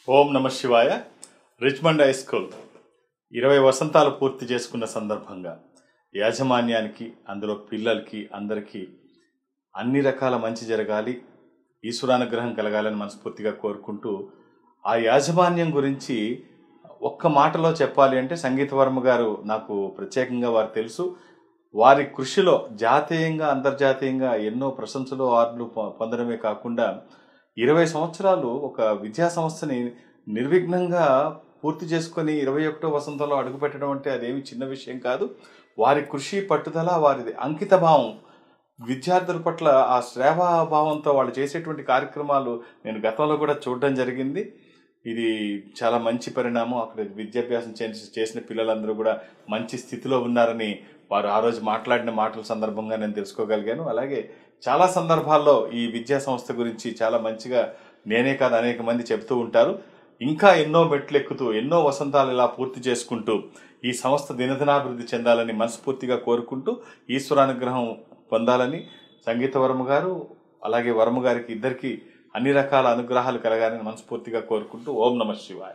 ఓం నమ శివాయ. Richmond high school 20 వసంతాలు పూర్తి చేసుకున్న సందర్భంగా యాజమాన్యానికి, అందులో పిల్లలకి, అందరికీ అన్ని రకాల మంచి జరగాలి, ఈశ్వరానుగ్రహం కలగాలని మనస్ఫూర్తిగా కోరుకుంటూ, ఆ యాజమాన్యం గురించి ఒక్క మాటలో చెప్పాలి అంటే సంగీతవర్మ గారు నాకు ప్రత్యేకంగా వారు తెలుసు. వారి కృషిలో జాతీయంగా, అంతర్జాతీయంగా ఎన్నో ప్రశంసలు, అవార్డులు పొందడమే కాకుండా 20 సంవత్సరాలు ఒక విద్యా సంస్థని నిర్విఘ్నంగా పూర్తి చేసుకొని 21వ వసంతంలో అడుగుపెట్టడం అంటే అదేమి చిన్న విషయం కాదు. వారి కృషి, పట్టుదల, వారిది అంకిత భావం, విద్యార్థుల పట్ల ఆ శ్రేవాభావంతో వాళ్ళు చేసేటువంటి కార్యక్రమాలు నేను గతంలో కూడా చూడడం జరిగింది. ఇది చాలా మంచి పరిణామం. అక్కడ విద్యాభ్యాసం చేసిన పిల్లలందరూ కూడా మంచి స్థితిలో ఉన్నారని వారు ఆ రోజు మాట్లాడిన మాటల సందర్భంగా నేను తెలుసుకోగలిగాను. అలాగే చాలా సందర్భాల్లో ఈ విద్యా సంస్థ గురించి చాలా మంచిగా నేనే కాదు అనేక మంది చెప్తూ ఉంటారు. ఇంకా ఎన్నో మెట్లు ఎక్కుతూ, ఎన్నో వసంతాలు ఇలా పూర్తి చేసుకుంటూ ఈ సంస్థ దినదినాభివృద్ధి చెందాలని మనస్ఫూర్తిగా కోరుకుంటూ, ఈశ్వరానుగ్రహం పొందాలని సంగీతవర్మ గారు అలాగే వర్మ గారికి ఇద్దరికి అన్ని రకాల అనుగ్రహాలు కలగాలని మనస్ఫూర్తిగా కోరుకుంటూ ఓం నమ శివాయ.